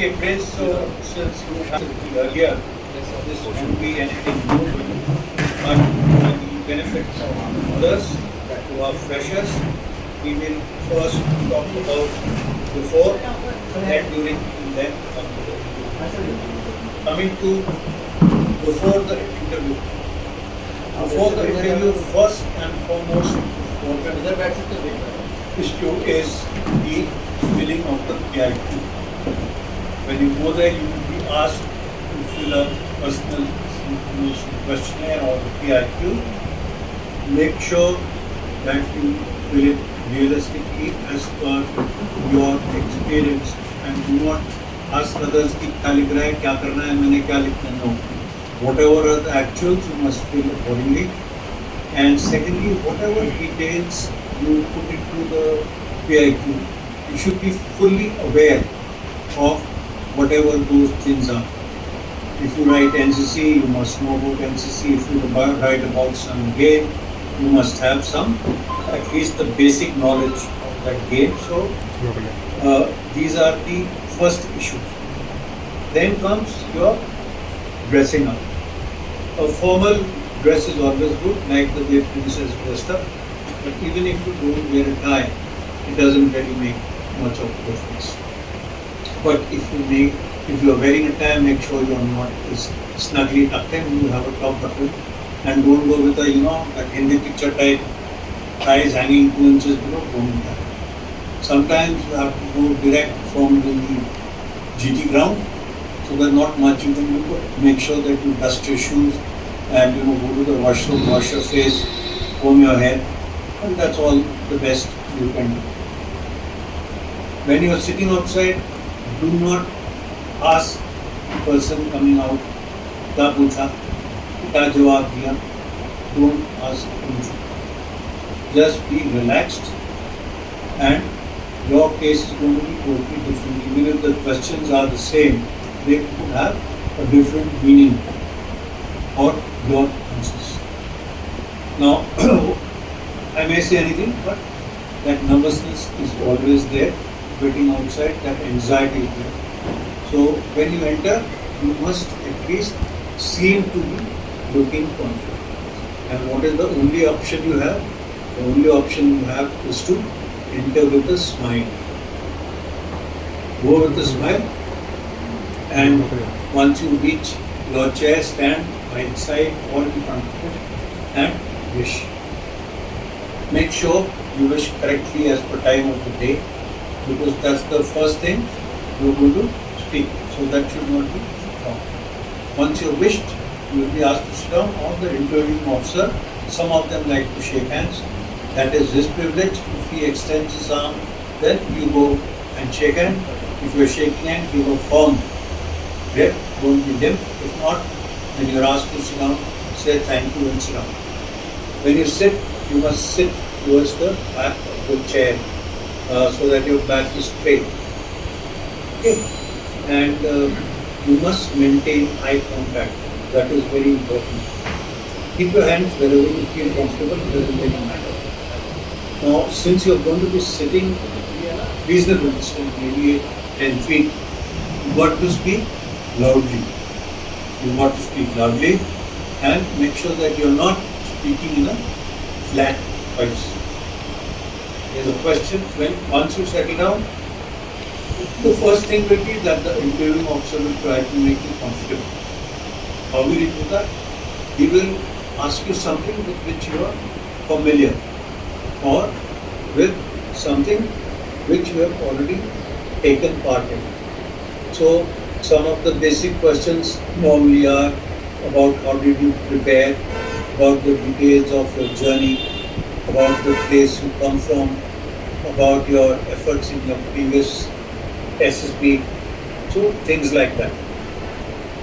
Okay, Prince, so since you have earlier, this won't be anything new, but for the benefit of others who are freshers, we will first talk about before, then during, and then after. Coming to before the interview. Before the interview, first and foremost important issue is the filling of the PIQ. When you go there, you will be asked to fill a personal information questionnaire or the PIQ. Make sure that you fill it realistically as per your experience and do not ask others कि क्या लिख रहा है, क्या करना है, मैंने क्या लिखना है. No. Whatever are the actuals, you must fill accordingly. And secondly, whatever details you put into the PIQ, you should be fully aware of whatever those things are. If you write NCC, you must know about NCC. If you write about some game, you must have some, at least the basic knowledge of that game. So, these are the first issues. Then comes your dressing up. A formal dress is always good, like the way princess dressed up. But even if you don't wear a tie, it doesn't really make much of a difference. But if you are wearing a tie, make sure you are not snugly tucked in. You have a top button, and don't go with a that Hindi picture type tie is hanging 2 inches below. Don't do that. Sometimes you have to go direct from the GT ground, so there's not much you can do. But make sure that you dust your shoes and go to the washroom, wash your face, comb your hair, and that's all the best you can do. When you are sitting outside, do not ask the person coming out, क्या पूछा, क्या जवाब दिया. Don't ask him. Just be relaxed, and your case is going to be totally different. Even if the questions are the same, they could have a different meaning or your answers. Now, I may say anything, but that nervousness is always there. Waiting outside, that anxiety is there. So when you enter, you must at least seem to be looking confident. And what is the only option you have? The only option you have is to enter with a smile. Go with a smile, and once you reach your chair, stand by its side or in front of it and wish. Make sure you wish correctly as per time of the day, because that's the first thing you're going to speak. So that should not be wrong. Once you're wished, you will be asked to sit down, or the interviewing officer. Some of them like to shake hands. That is his privilege. If he extends his arm, then you go and shake hand. If you're shaking hand, give a firm grip. Don't be limp. If not, when you're asked to sit down, say thank you and sit down. When you sit, you must sit towards the back of the chair, so that your back is straight. Okay, and you must maintain eye contact. That is very important. Keep your hands wherever you feel comfortable. It doesn't really matter. Now, since you're going to be sitting reasonable distance, maybe 10 feet, you got to speak loudly. You got to speak loudly, and make sure that you're not speaking in a flat voice. There's a question. Once you settle down, the first thing will be that the interviewing officer will try to make you comfortable. How will he do that? He will ask you something with which you are familiar, or with something which you have already taken part in. So some of the basic questions normally are about how did you prepare, about the details of your journey, about the place you come from, about your efforts in your previous SSB, so things like that.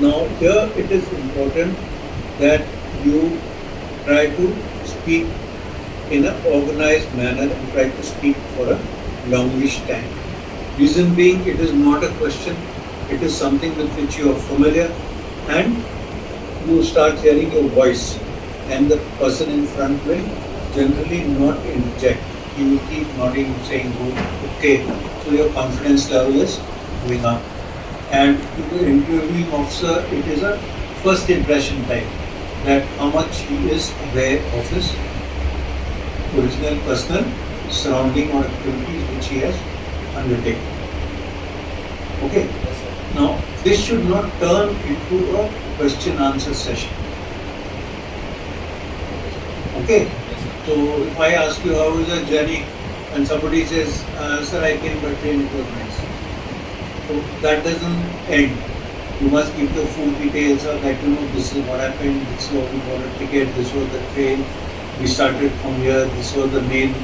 Now here it is important that you try to speak in an organized manner and try to speak for a longish time. Reason being, it is not a question, it is something with which you are familiar, and you start hearing your voice, and the person in front will generally not interject. He will keep nodding, saying, "Good, okay." So your confidence level is going up. And to the interviewing officer, it is a first impression type, that how much he is aware of his original personal surrounding or activities which he has undertaken. Okay. Now, this should not turn into a question answer session. Okay. So, if I ask you how is your journey, and somebody says, sir, I came by train, it was nice. So, that doesn't end. You must give the full details of that, this is what happened, this is what we bought a ticket, this was the train, we started from here, this was the main,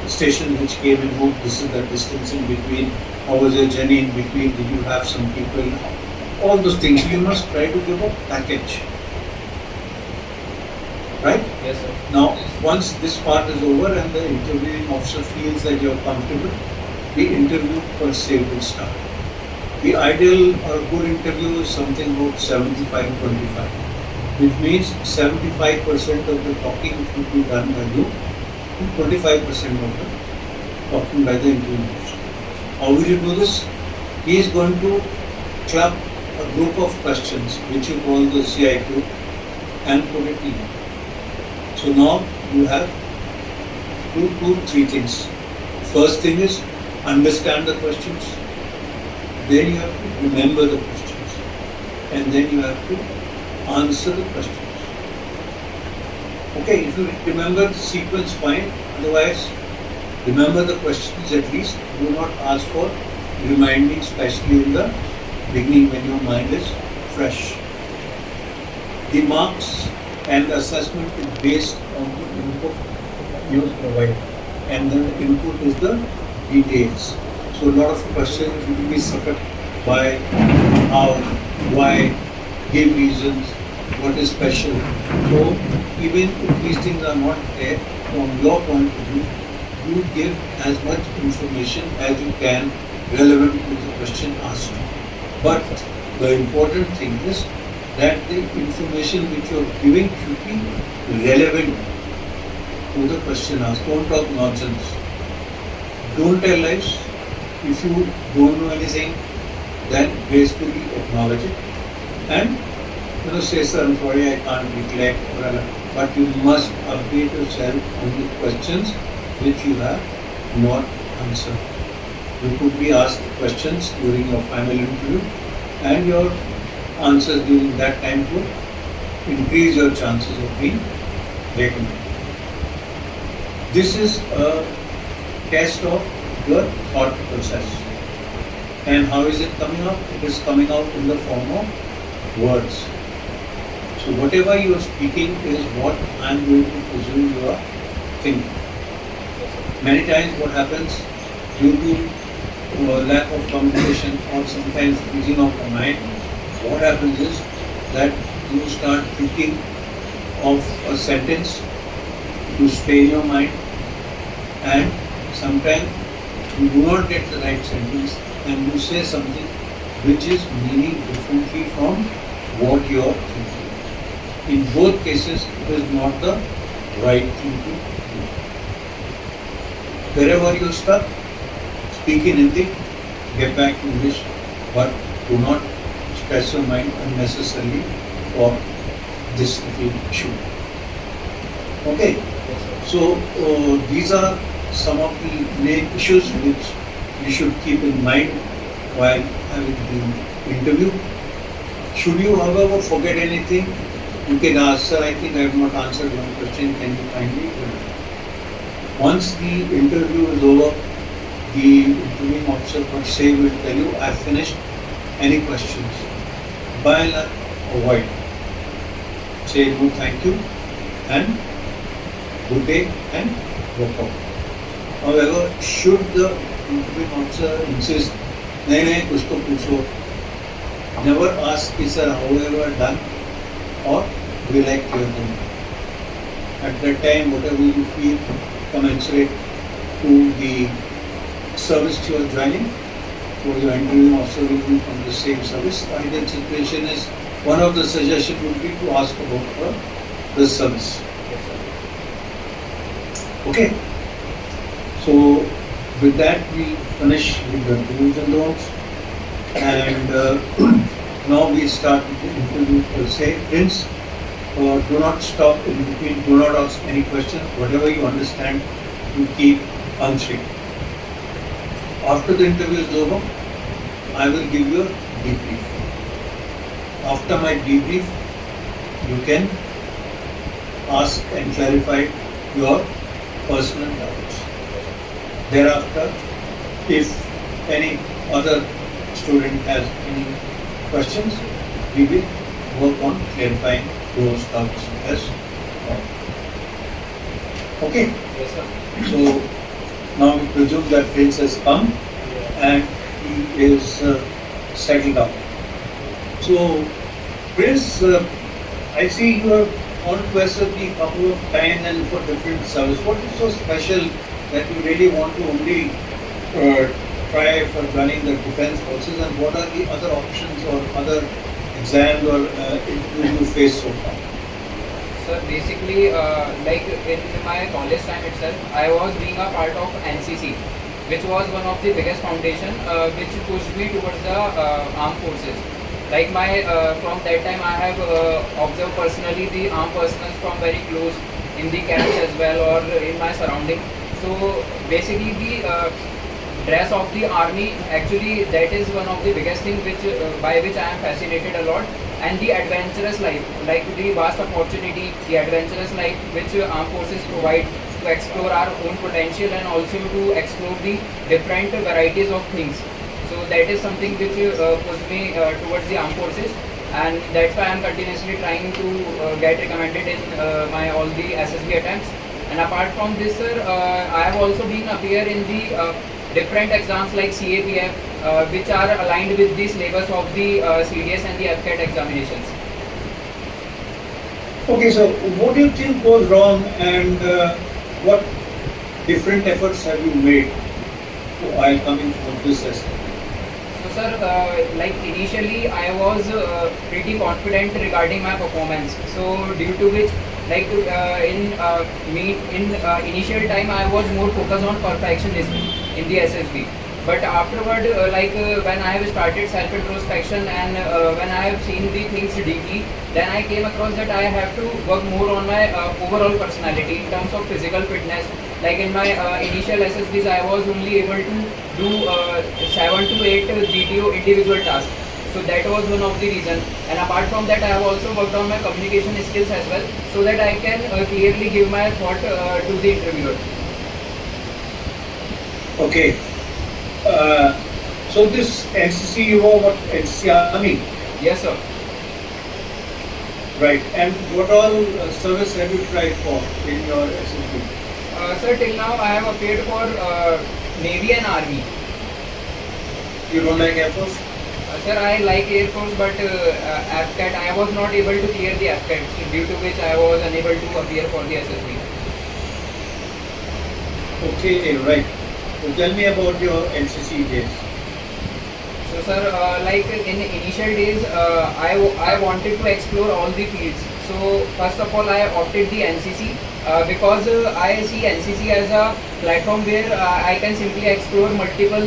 station which came and moved, this is the distance in between, how was your journey in between, did you have some people, all those things. You must try to give a package. Right? Yes, sir. Now, once this part is over and the interviewing officer feels that you are comfortable, the interview per se will start. The ideal or good interview is something about 75-25, which means 75% of the talking should be done by you and 25% of the talking by the interviewing officer. How will you do this? He is going to club a group of questions which you call the CIQ and put it in. So now you have three things. First thing is understand the questions. Then you have to remember the questions. And then you have to answer the questions. Okay, if you remember the sequence, fine. Otherwise, remember the questions at least. Do not ask for reminding, especially in the beginning when your mind is fresh. The marks and the assessment is based on the input you provide. And the input is the details. So a lot of questions will be suffered by how, why, give reasons, what is special. So even if these things are not there, from your point of view, you give as much information as you can relevant to the question asked. But the important thing is that the information which you are giving should be relevant to the question asked. Don't talk nonsense. Don't tell lies. If you don't know anything, then gracefully acknowledge it and say, sir, I'm sorry, I can't recollect, but you must update yourself on the questions which you have not answered. You could be asked questions during your final interview and your answers during that time could increase your chances of being recommended. This is a test of your thought process. And how is it coming out? It is coming out in the form of words. So whatever you are speaking is what I am going to presume you are thinking. Many times what happens due to lack of communication or sometimes freezing of the mind, what happens is that you start thinking of a sentence to stay in your mind, and sometimes you do not get the right sentence and you say something which is meaning differently from what you are thinking. In both cases, it is not the right thing to do. Wherever you are stuck, speak in Hindi, get back to English, but do not stress your mind unnecessarily for this little issue. Okay, so these are some of the main issues which you should keep in mind while having the interview. Should you, however, forget anything, you can ask, sir, I think I have not answered one question, can you kindly? Once the interview is over, the interviewing officer per se will tell you, I have finished, any questions? By and large, avoid. Say no thank you and good day and walk out. However, should the interviewing officer insist, nahi, kuch to pucho, never ask, sir, how have you done, or we like your home. At that time, whatever you feel commensurate to the service you are joining, or your interviewing officer will be from the same service. The ideal situation is, one of the suggestions would be to ask about the service. Okay. So with that we finish with the do's and don'ts. And now we start with the interview per se. Prince, do not stop in between, do not ask any questions. Whatever you understand, you keep answering. After the interview is over, I will give you a debrief. After my debrief, you can ask and clarify your personal doubts. Thereafter, if any other student has any questions, we will work on clarifying those doubts as well. Okay? Yes, sir. So now we presume that Prince has come and he is settled down. So Prince, I see you have gone to SFB a couple of times and for different service. What is so special that you really want to only try for joining the defense forces, and what are the other options or other exams or interviews you face so far? Sir, basically, like in my college time itself, I was being a part of NCC, which was one of the biggest foundation which pushed me towards the armed forces. Like from that time, I have observed personally the armed personnel from very close in the camps as well or in my surrounding. So basically, the dress of the army, actually that is one of the biggest thing which by which I am fascinated a lot. And the adventurous life, like the vast opportunity, the adventurous life which armed forces provide to explore our own potential and also to explore the different varieties of things. So that is something which pushed me towards the armed forces, and that's why I am continuously trying to get recommended in my all the SSB attempts. And apart from this, sir, I have also been appear in the different exams like CAPF, which are aligned with the syllabus of the CDS and the FCAT examinations. Okay, so what do you think goes wrong, and what different efforts have you made while coming for this assessment? So sir, like initially I was pretty confident regarding my performance. So due to which, like in initial time I was more focused on perfectionism in the SSB. But afterward, when I have started self-introspection and when I have seen the things deeply, then I came across that I have to work more on my overall personality in terms of physical fitness. Like in my initial SSBs, I was only able to do 7 to 8 GTO individual tasks. So that was one of the reasons. And apart from that, I have also worked on my communication skills as well, so that I can clearly give my thought to the interviewer. Okay. So this NCC, you were what, NCC Army? Yes, sir. Right. And what all service have you tried for in your SSB? Sir, till now I have appeared for Navy and Army. You don't like Air Force? Sir, I like Air Force, but FCAT, I was not able to clear the FCAT, due to which I was unable to appear for the SSB. Okay, right. So tell me about your NCC days. So sir, like in initial days, I wanted to explore all the fields. So first of all, I opted the NCC because I see NCC as a platform where I can simply explore multiple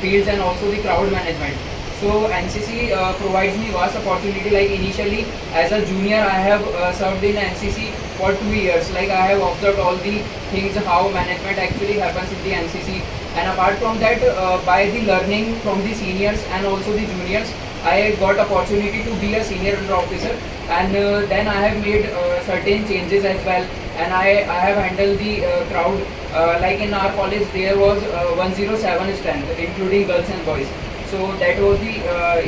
fields and also the crowd management. So NCC provides me vast opportunity. Like initially, as a junior, I have served in NCC for 2 years. Like I have observed all the things, how management actually happens in the NCC. And apart from that, by the learning from the seniors and also the juniors, I got opportunity to be a senior under officer. And then I have made certain changes as well. And I have handled the crowd. Like in our college, there was 107 strength, including girls and boys. So that was the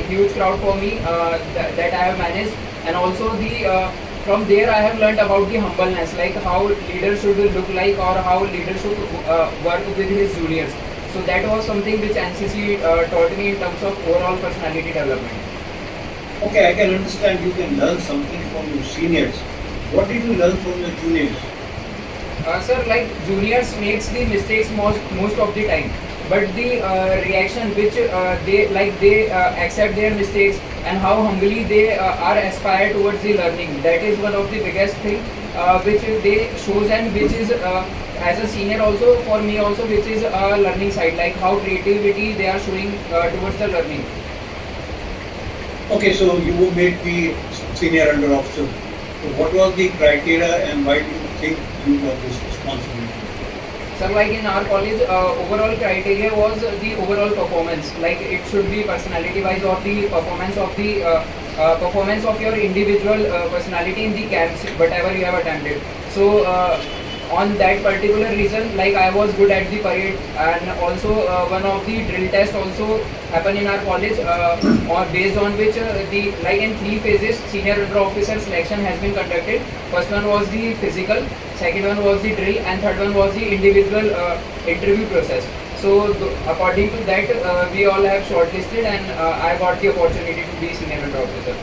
huge crowd for me that I have managed. And also the from there I have learned about the humbleness, like how leader should look like or how leader should work with his juniors. So that was something which NCC taught me in terms of overall personality development. Okay, I can understand you can learn something from your seniors. What did you learn from your juniors? Sir, like juniors makes the mistakes most of the time, but the reaction which they accept their mistakes and how humbly they are aspire towards the learning, that is one of the biggest thing which they shows, and which is as a senior also for me also, which is a learning side, like how creativity they are showing towards the learning. Okay, so you were made the senior under officer. So what was the criteria and why do you think you got this responsibility? Sir, like in our college, overall criteria was the overall performance. Like it should be personality wise or the performance of your individual personality in the camps, whatever you have attended. So on that particular reason, like I was good at the parade, and also one of the drill tests also happened in our college, or based on which the like in 3 phases senior under officer selection has been conducted. First one was the physical, second one was the drill, and third one was the individual interview process. So according to that, we all have shortlisted, and I got the opportunity to be senior under officer.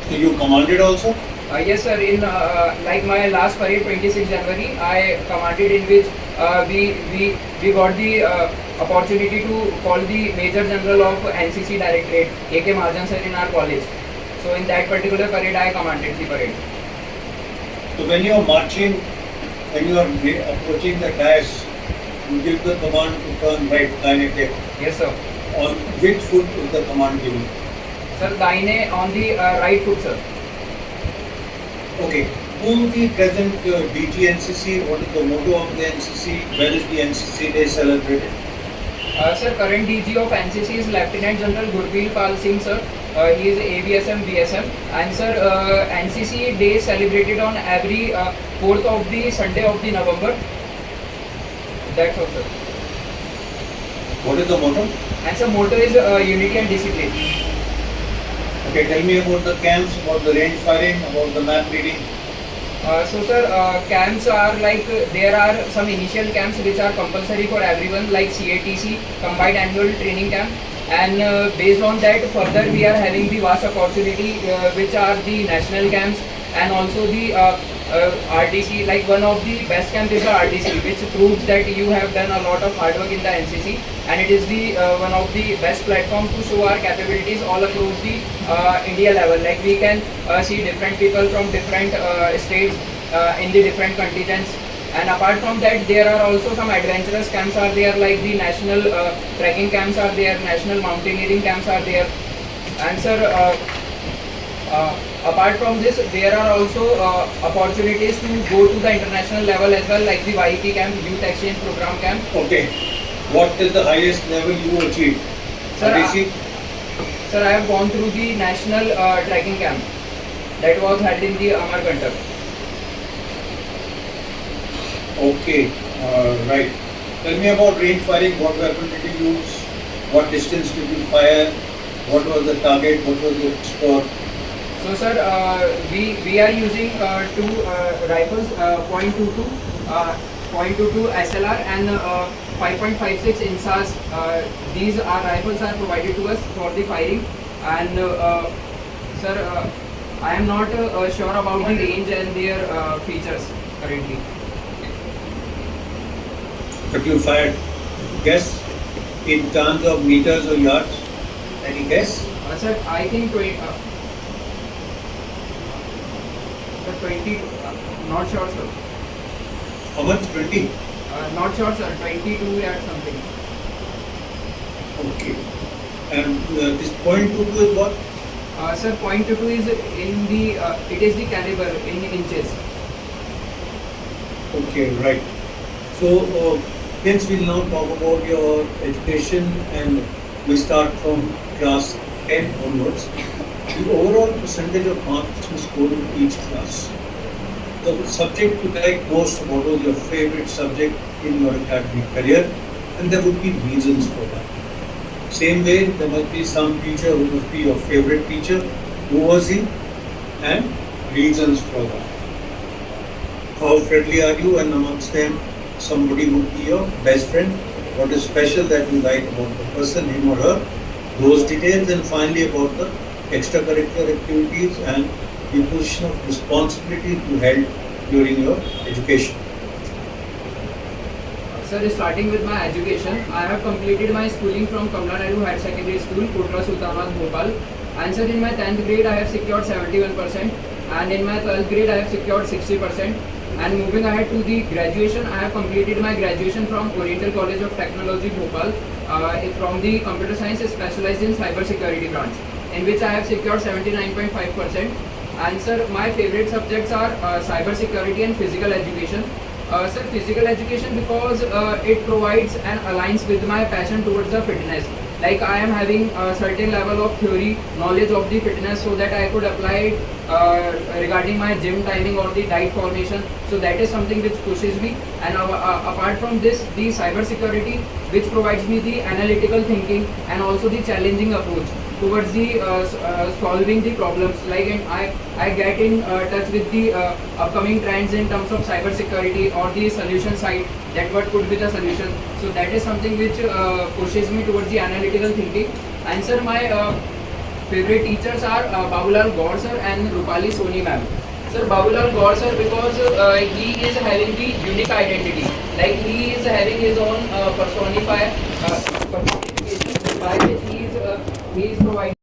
So you commanded also? Yes, sir. In like my last parade, 26 January, I commanded, in which we got the opportunity to call the Major General of NCC Directorate, A.K. Mahajan sir, in our college. So in that particular parade, I commanded the parade. So when you are marching, when you are approaching the dais, you give the command to turn right, daine take. Yes, sir. On which foot is the command given? Sir, daine on the right foot, sir. Okay. Who is the present DG NCC? What is the motto of the NCC? Where is the NCC Day celebrated? Sir, current DG of NCC is Lieutenant General Gurveer Pal Singh, sir. He is AVSM, BSM. And sir, NCC Day is celebrated on every 4th of the Sunday of the November. That's all, sir. What is the motto? And sir, motto is unity and discipline. Okay, tell me about the camps, about the range firing, about the map reading. So sir, camps are like, there are some initial camps which are compulsory for everyone, like CATC, Combined Annual Training Camp, and based on that further we are having the vast opportunity which are the national camps, and also the RTC. Like one of the best camp is the RTC, which proves that you have done a lot of hard work in the NCC, and it is the one of the best platform to show our capabilities all across the India level. Like we can see different people from different states in the different contingents. And apart from that, there are also some adventurous camps are there, like the national trekking camps are there, national mountaineering camps are there. And sir, apart from this, there are also opportunities to go to the international level as well, like the YEP camp, Youth Exchange Program camp. Okay. What is the highest level you achieved? Sir, RTC? Sir, I have gone through the national trekking camp that was held in the Amarkantak. Okay, right. Tell me about range firing. What weapon did you use? What distance did you fire? What was the target? What was the score? So sir, we are using two rifles, .22, .22 SLR and 5.56 INSAS. These are rifles are provided to us for the firing, and sir, I am not sure about the range and their features currently. But you fired. Guess in terms of meters or yards. Any guess? Sir, I think 20, 20, not sure sir. How much? 20? Not sure sir, 22 or something. Okay. And this .22 is what? Sir, .22 is in the, it is the caliber in inches. Okay, right. So, hence we'll now talk about your education, and we start from class 10 onwards. The overall percentage of marks you scored in each class. The subject you like most, what was your favorite subject in your academic career, and there would be reasons for that. Same way, there must be some teacher who must be your favorite teacher, who was he, and reasons for that. How friendly are you, and amongst them, somebody would be your best friend. What is special that you like about the person, him or her, those details, and finally about the extracurricular activities and the position of responsibility you held during your education. Sir, starting with my education, I have completed my schooling from Kamla Nehru Higher Secondary School, Kotra Sultanabad, Bhopal. And sir, in my 10th grade, I have secured 71%, and in my 12th grade, I have secured 60%. And moving ahead to the graduation, I have completed my graduation from Oriental College of Technology, Bhopal, from the Computer Science specialized in Cyber Security branch. in which I have secured 79.5%. And sir, my favorite subjects are cyber security and physical education. Sir, physical education because it provides and aligns with my passion towards the fitness. Like I am having a certain level of theory knowledge of the fitness, so that I could apply it regarding my gym timing or the diet formation. So that is something which pushes me. And apart from this, the cyber security, which provides me the analytical thinking and also the challenging approach towards the solving the problems. Like I get in touch with the upcoming trends in terms of cyber security or the solution side, that what could be the solution. So that is something which pushes me towards the analytical thinking. And sir, my favorite teachers are Babulal Gaur sir and Rupali Soni ma'am. Sir, Babulal Gaur sir because he is having the unique identity. Like he is having his own personification by which he is providing